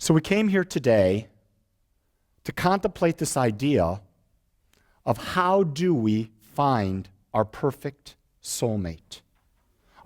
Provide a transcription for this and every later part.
So we came here today to contemplate this idea of how do we find our perfect soulmate,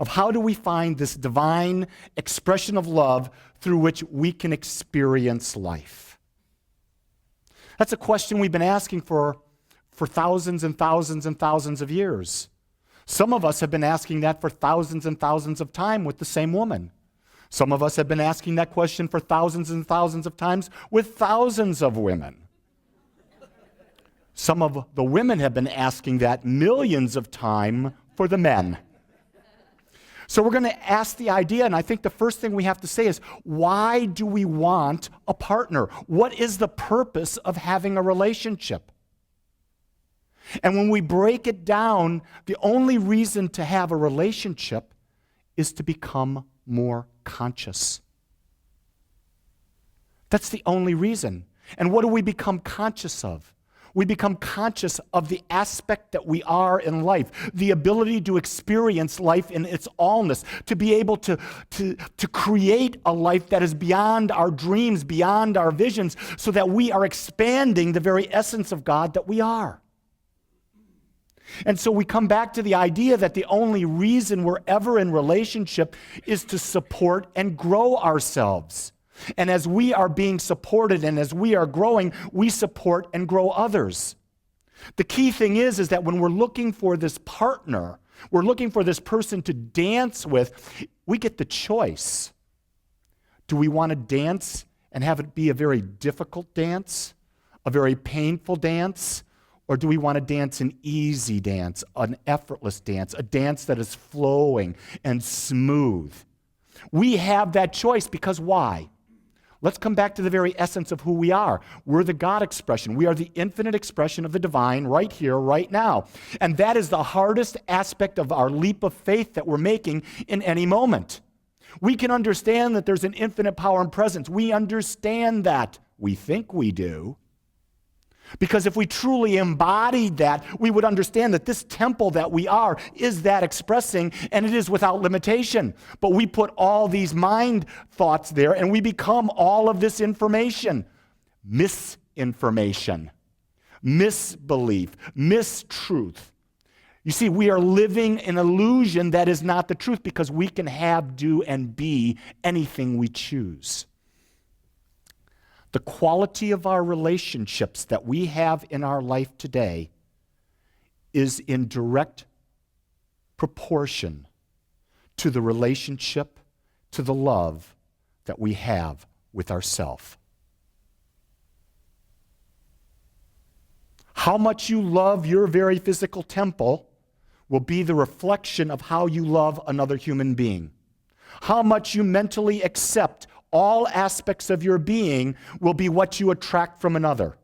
of how do we find this divine expression of love through which we can experience life. That's a question we've been asking for thousands and thousands and thousands of years. Some of us have been asking that for thousands and thousands of times with the same woman. Some of us have been asking that question for thousands and thousands of times with thousands of women. Some of the women have been asking that millions of times for the men. So we're going to ask the idea, and I think the first thing we have to say is, why do we want a partner? What is the purpose of having a relationship? And when we break it down, the only reason to have a relationship is to become more conscious. That's the only reason. And what do we become conscious of? We become conscious of the aspect that we are in life, the ability to experience life in its allness, to be able to create a life that is beyond our dreams, beyond our visions, so that we are expanding the very essence of God that we are. And so we come back to the idea that the only reason we're ever in relationship is to support and grow ourselves. And as we are being supported and as we are growing, we support and grow others. The key thing is that when we're looking for this partner, we're looking for this person to dance with, we get the choice. Do we want to dance and have it be a very difficult dance, a very painful dance? Or do we want to dance an easy dance, an effortless dance, a dance that is flowing and smooth? We have that choice because why? Let's come back to the very essence of who we are. We're the God expression. We are the infinite expression of the divine right here, right now. And that is the hardest aspect of our leap of faith that we're making in any moment. We can understand that there's an infinite power and presence. We understand that. We think we do. Because if we truly embodied that, we would understand that this temple that we are is that expressing, and it is without limitation. But we put all these mind thoughts there, and we become all of this information. Misinformation, misbelief, mistruth. You see, we are living an illusion that is not the truth because we can have, do, and be anything we choose. The quality of our relationships that we have in our life today is in direct proportion to the relationship, to the love that we have with ourselves. How much you love your very physical temple will be the reflection of how you love another human being. How much you mentally accept all aspects of your being will be what you attract from another.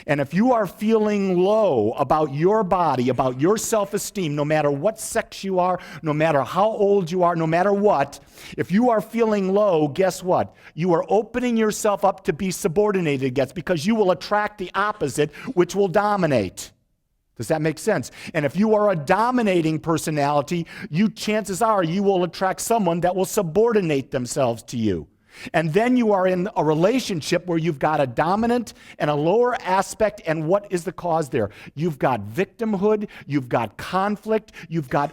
And if you are feeling low about your body, about your self-esteem, no matter what sex you are, no matter how old you are, no matter what, if you are feeling low, guess what? You are opening yourself up to be subordinated against because you will attract the opposite, which will dominate. Does that make sense? And if you are a dominating personality, chances are you will attract someone that will subordinate themselves to you. And then you are in a relationship where you've got a dominant and a lower aspect, and what is the cause there? You've got victimhood, you've got conflict, you've got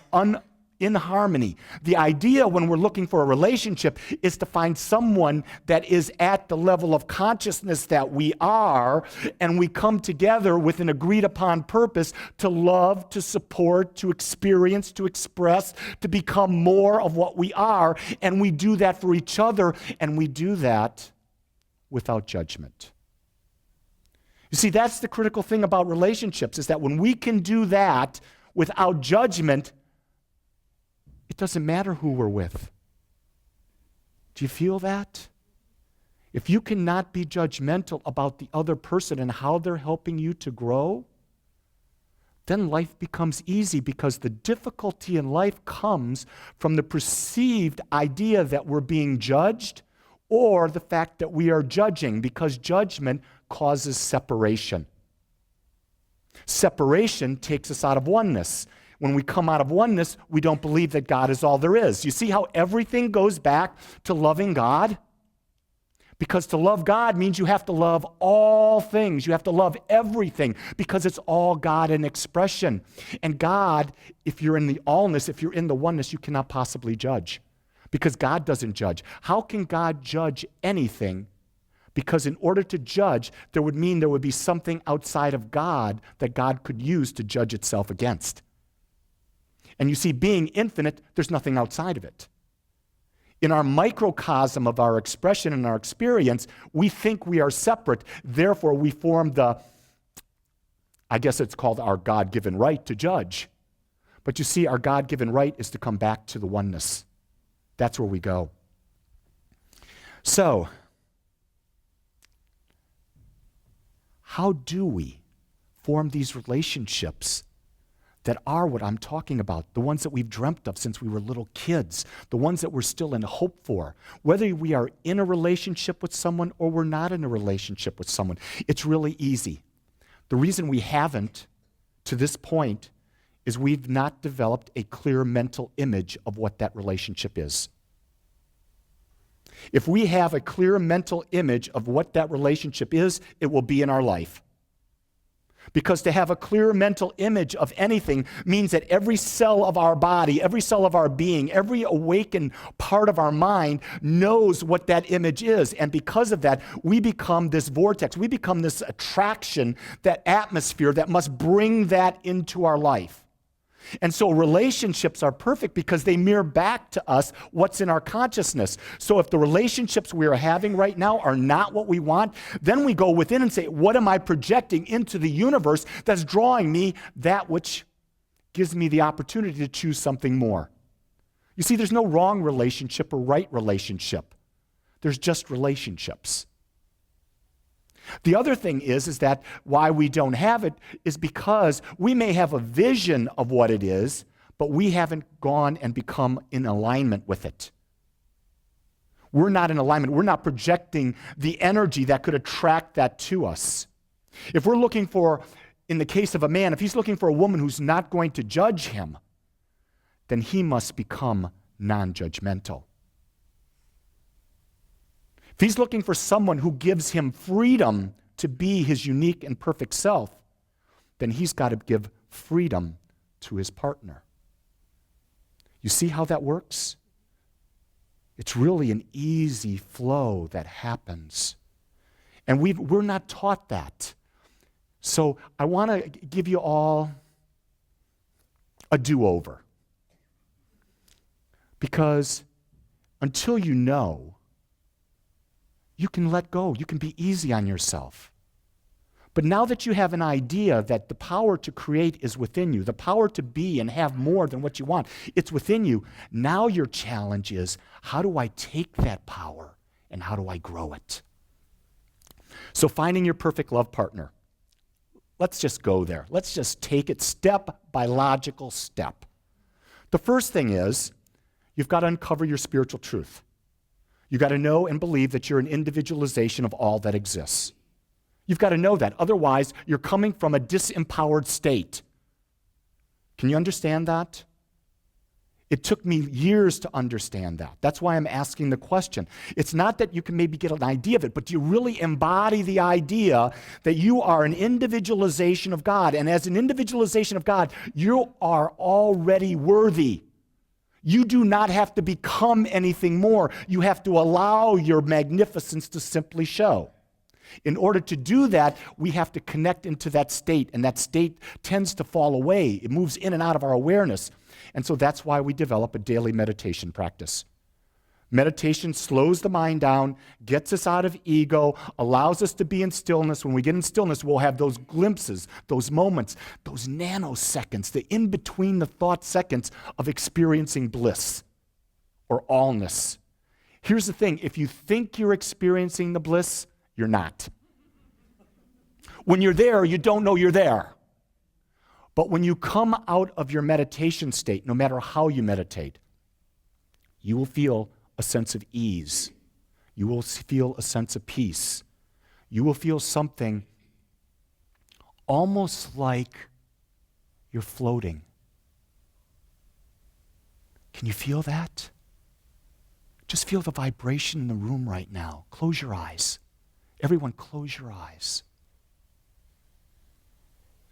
inharmony. The idea when we're looking for a relationship is to find someone that is at the level of consciousness that we are, and we come together with an agreed upon purpose to love, to support, to experience, to express, to become more of what we are, and we do that for each other, and we do that without judgment. You see, that's the critical thing about relationships, is that when we can do that without judgment, it doesn't matter who we're with. Do you feel that? If you cannot be judgmental about the other person and how they're helping you to grow, then life becomes easy, because the difficulty in life comes from the perceived idea that we're being judged, or the fact that we are judging, because judgment causes separation. Separation takes us out of oneness. When we come out of oneness, we don't believe that God is all there is. You see how everything goes back to loving God? Because to love God means you have to love all things. You have to love everything because it's all God in expression. And God, if you're in the allness, if you're in the oneness, you cannot possibly judge because God doesn't judge. How can God judge anything? Because in order to judge, there would mean there would be something outside of God that God could use to judge itself against. And you see, being infinite, there's nothing outside of it. In our microcosm of our expression and our experience, we think we are separate. Therefore, we form I guess it's called our God-given right to judge. But you see, our God-given right is to come back to the oneness. That's where we go. So, how do we form these relationships that are what I'm talking about, the ones that we've dreamt of since we were little kids, the ones that we're still in hope for, whether we are in a relationship with someone or we're not in a relationship with someone? It's really easy. The reason we haven't to this point is we've not developed a clear mental image of what that relationship is. If we have a clear mental image of what that relationship is, it will be in our life. Because to have a clear mental image of anything means that every cell of our body, every cell of our being, every awakened part of our mind knows what that image is. And because of that, we become this vortex. We become this attraction, that atmosphere that must bring that into our life. And so relationships are perfect because they mirror back to us what's in our consciousness. So if the relationships we are having right now are not what we want, then we go within and say, what am I projecting into the universe that's drawing me that which gives me the opportunity to choose something more? You see, there's no wrong relationship or right relationship. There's just relationships. The other thing is that why we don't have it is because we may have a vision of what it is, but we haven't gone and become in alignment with it. We're not in alignment. We're not projecting the energy that could attract that to us. If we're looking for, in the case of a man, if he's looking for a woman who's not going to judge him, then he must become non-judgmental. If he's looking for someone who gives him freedom to be his unique and perfect self, then he's got to give freedom to his partner. You see how that works? It's really an easy flow that happens. And we're not taught that. So I want to give you all a do-over. Because until you know, you can let go. You can be easy on yourself. But now that you have an idea that the power to create is within you, the power to be and have more than what you want, it's within you. Now your challenge is, how do I take that power and how do I grow it? So finding your perfect love partner. Let's just go there. Let's just take it step by logical step. The first thing is, you've got to uncover your spiritual truth. You've got to know and believe that you're an individualization of all that exists. You've got to know that. Otherwise, you're coming from a disempowered state. Can you understand that? It took me years to understand that. That's why I'm asking the question. It's not that you can maybe get an idea of it, but do you really embody the idea that you are an individualization of God? And as an individualization of God, you are already worthy. You do not have to become anything more. You have to allow your magnificence to simply show. In order to do that, we have to connect into that state, and that state tends to fall away. It moves in and out of our awareness. And so that's why we develop a daily meditation practice. Meditation slows the mind down, gets us out of ego, allows us to be in stillness. When we get in stillness, we'll have those glimpses, those moments, those nanoseconds, the in-between the thought seconds of experiencing bliss or allness. Here's the thing, if you think you're experiencing the bliss, you're not. When you're there, you don't know you're there. But when you come out of your meditation state, no matter how you meditate, you will feel a sense of ease. You will feel a sense of peace. You will feel something almost like you're floating. Can you feel that? Just feel the vibration in the room right now. Close your eyes. Everyone, close your eyes.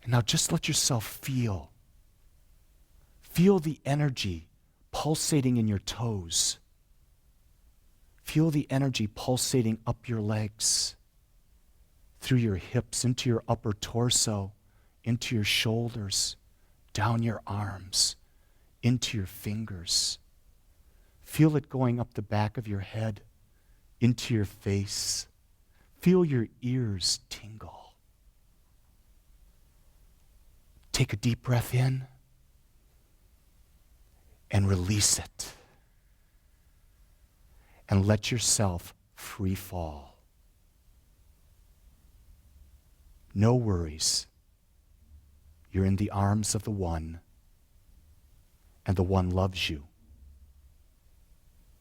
And now just let yourself feel. Feel the energy pulsating in your toes. Feel the energy pulsating up your legs, through your hips, into your upper torso, into your shoulders, down your arms, into your fingers. Feel it going up the back of your head, into your face. Feel your ears tingle. Take a deep breath in and release it. And let yourself free fall. No worries. You're in the arms of the One, and the One loves you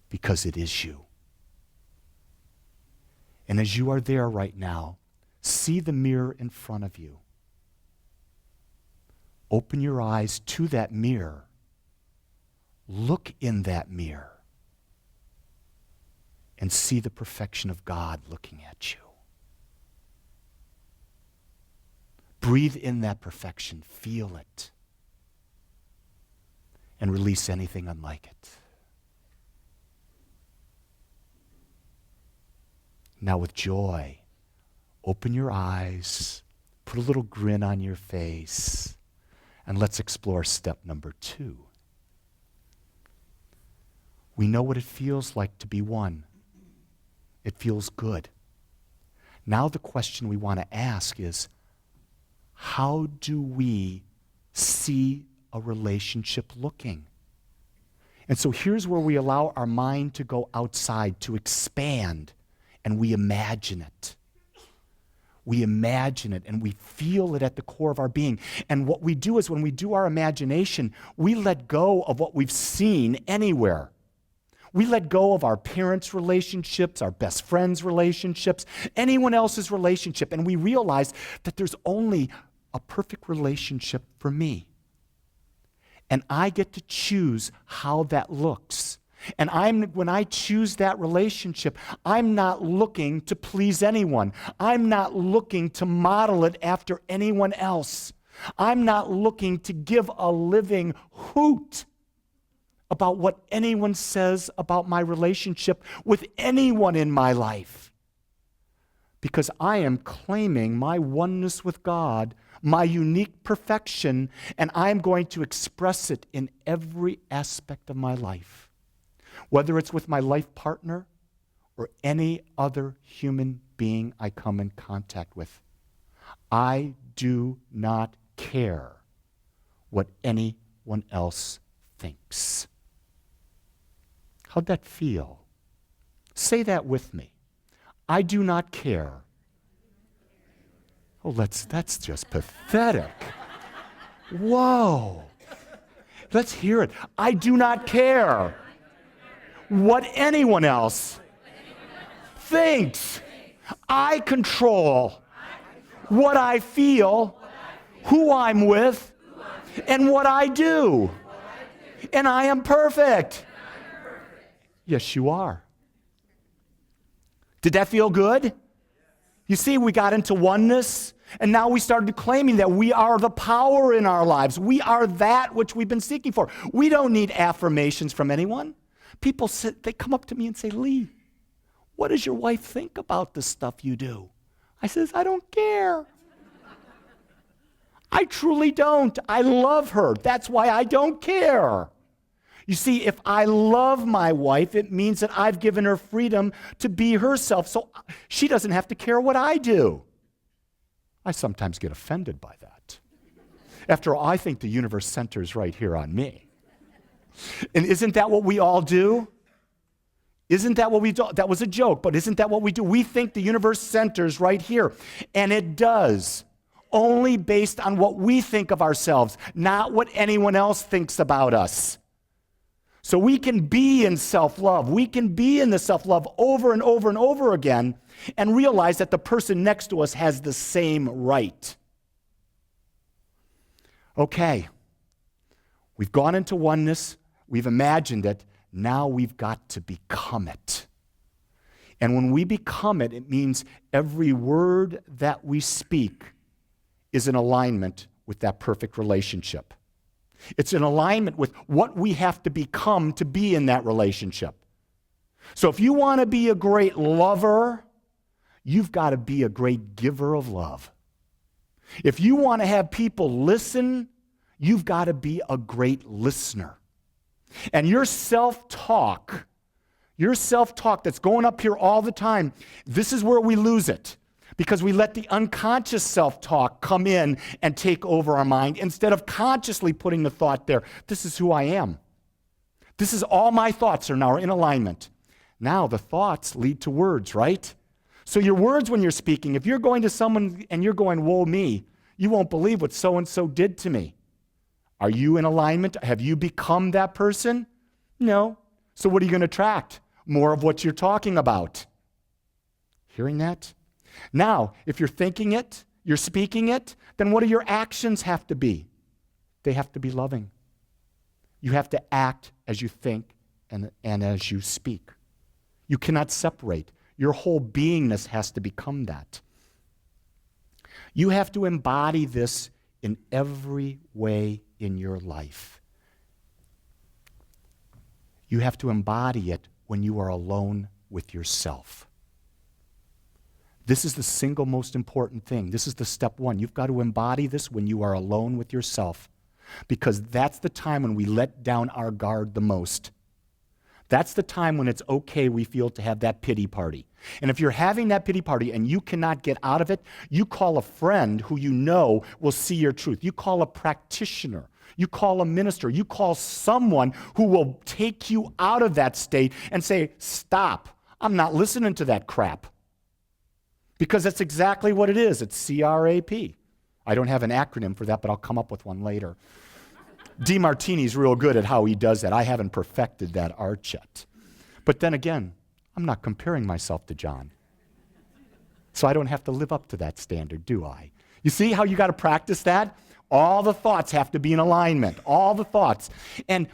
because it is you. And as you are there right now, see the mirror in front of you. Open your eyes to that mirror. Look in that mirror and see the perfection of God looking at you. Breathe in that perfection. Feel it. And release anything unlike it. Now with joy, open your eyes, put a little grin on your face, and let's explore step number 2. We know what it feels like to be one. It feels good. Now the question we want to ask is, how do we see a relationship looking? And so here's where we allow our mind to go outside, to expand, and we imagine it. We imagine it and we feel it at the core of our being. And what we do is when we do our imagination, we let go of what we've seen anywhere. We let go of our parents' relationships, our best friends' relationships, anyone else's relationship, and we realize that there's only a perfect relationship for me. And I get to choose how that looks. And when I choose that relationship, I'm not looking to please anyone. I'm not looking to model it after anyone else. I'm not looking to give a living hoot about what anyone says about my relationship with anyone in my life. Because I am claiming my oneness with God, my unique perfection, and I'm going to express it in every aspect of my life. Whether it's with my life partner or any other human being I come in contact with, I do not care what anyone else thinks. How'd that feel? Say that with me. I do not care. Oh, that's just pathetic. Whoa. Let's hear it. I do not care what anyone else thinks. I control what I feel, who I'm with, and what I do. And I am perfect. Yes, you are. Did that feel good? You see, we got into oneness, and now we started claiming that we are the power in our lives. We are that which we've been seeking for. We don't need affirmations from anyone. People they come up to me and say, Lee, what does your wife think about the stuff you do? I says, I don't care. I truly don't. I love her. That's why I don't care. You see, if I love my wife, it means that I've given her freedom to be herself, so she doesn't have to care what I do. I sometimes get offended by that. After all, I think the universe centers right here on me. And isn't that what we all do? Isn't that what we do? That was a joke, but isn't that what we do? We think the universe centers right here, and it does, only based on what we think of ourselves, not what anyone else thinks about us. So we can be in self-love. We can be in the self-love over and over and over again and realize that the person next to us has the same right. Okay, we've gone into oneness. We've imagined it. now we've got to become it. And when we become it, it means every word that we speak is in alignment with that perfect relationship. It's in alignment with what we have to become to be in that relationship. So if you want to be a great lover, you've got to be a great giver of love. If you want to have people listen, you've got to be a great listener. And your self-talk that's going up here all the time, this is where we lose it. Because we let the unconscious self-talk come in and take over our mind instead of consciously putting the thought there, this is who I am. This is all my thoughts are now in alignment. Now the thoughts lead to words, right? So your words when you're speaking, if you're going to someone and you're going, woe me, you won't believe what so-and-so did to me. Are you in alignment? Have you become that person? No. So what are you going to attract? More of what you're talking about. Hearing that? Now, if you're thinking it, you're speaking it, then what do your actions have to be? They have to be loving. You have to act as you think and as you speak. You cannot separate. Your whole beingness has to become that. You have to embody this in every way in your life. You have to embody it when you are alone with yourself. This is the single most important thing. This is the step one. You've got to embody this when you are alone with yourself, because that's the time when we let down our guard the most. That's the time when it's okay, we feel, to have that pity party. And if you're having that pity party and you cannot get out of it, you call a friend who you know will see your truth. You call a practitioner. You call a minister. You call someone who will take you out of that state and say, stop, I'm not listening to that crap. Because that's exactly what it is. It's CRAP. I don't have an acronym for that, but I'll come up with one later. DeMartini's real good at how he does that. I haven't perfected that art yet. But then again, I'm not comparing myself to John. So I don't have to live up to that standard, do I? You see how you got to practice that? All the thoughts have to be in alignment. All the thoughts. And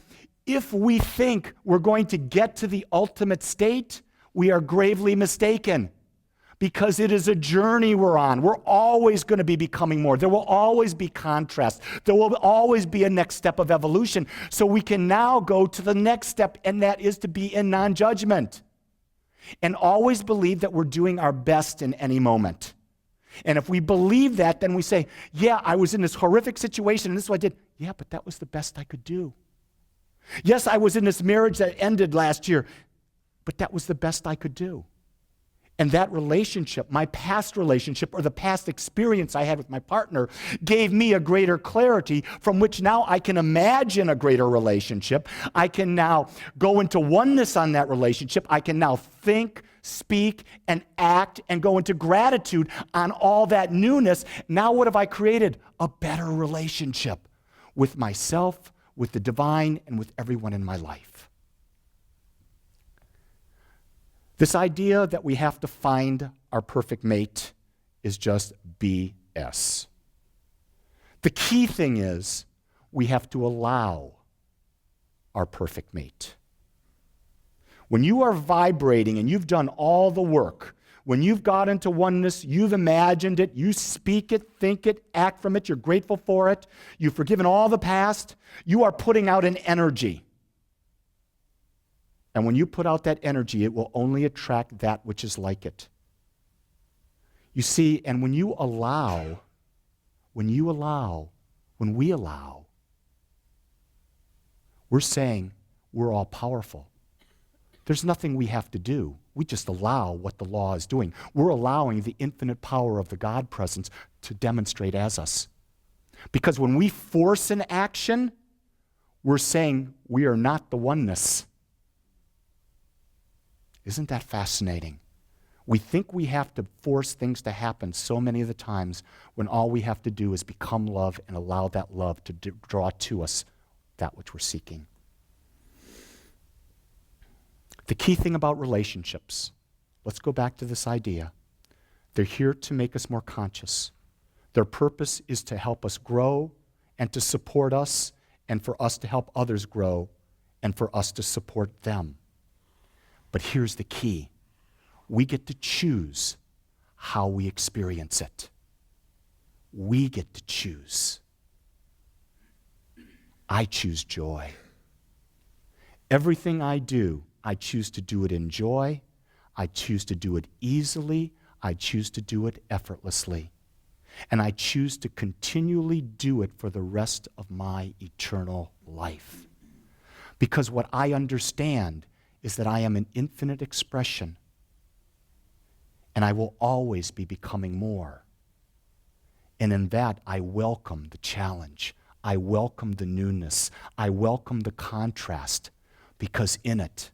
if we think we're going to get to the ultimate state, we are gravely mistaken. Because it is a journey we're on. We're always going to be becoming more. There will always be contrast. There will always be a next step of evolution. So we can now go to the next step, and that is to be in non-judgment. And always believe that we're doing our best in any moment. And if we believe that, then we say, yeah, I was in this horrific situation, and this is what I did. Yeah, but that was the best I could do. Yes, I was in this marriage that ended last year, but that was the best I could do. And that relationship, my past relationship or the past experience I had with my partner, gave me a greater clarity from which now I can imagine a greater relationship. I can now go into oneness on that relationship. I can now think, speak, and act and go into gratitude on all that newness. Now what have I created? A better relationship with myself, with the divine, and with everyone in my life. This idea that we have to find our perfect mate is just BS. The key thing is we have to allow our perfect mate. When you are vibrating and you've done all the work, when you've got into oneness, you've imagined it, you speak it, think it, act from it, you're grateful for it, you've forgiven all the past, you are putting out an energy. And when you put out that energy, it will only attract that which is like it. You see, and when we allow, we're saying we're all powerful. There's nothing we have to do. We just allow what the law is doing. We're allowing the infinite power of the God presence to demonstrate as us. Because when we force an action, we're saying we are not the oneness. Isn't that fascinating? We think we have to force things to happen so many of the times when all we have to do is become love and allow that love to draw to us that which we're seeking. The key thing about relationships, let's go back to this idea. They're here to make us more conscious. Their purpose is to help us grow and to support us and for us to help others grow and for us to support them. But here's the key. We get to choose how we experience it. We get to choose. I choose joy. Everything I do, I choose to do it in joy. I choose to do it easily. I choose to do it effortlessly. And I choose to continually do it for the rest of my eternal life. Because what I understand is that I am an infinite expression, and I will always be becoming more. And in that, I welcome the challenge. I welcome the newness. I welcome the contrast, because in it,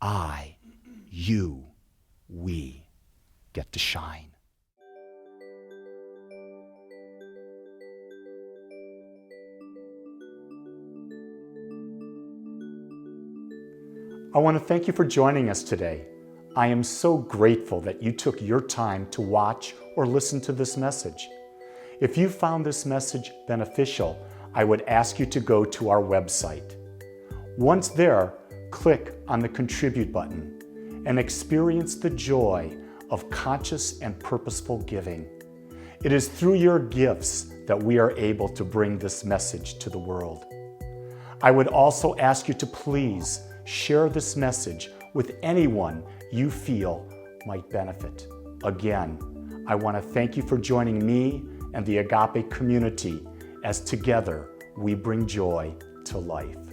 I, you, we get to shine. I want to thank you for joining us today. I am so grateful that you took your time to watch or listen to this message. If you found this message beneficial, I would ask you to go to our website. Once there, click on the Contribute button and experience the joy of conscious and purposeful giving. It is through your gifts that we are able to bring this message to the world. I would also ask you to please share this message with anyone you feel might benefit. Again, I want to thank you for joining me and the Agape community as together we bring joy to life.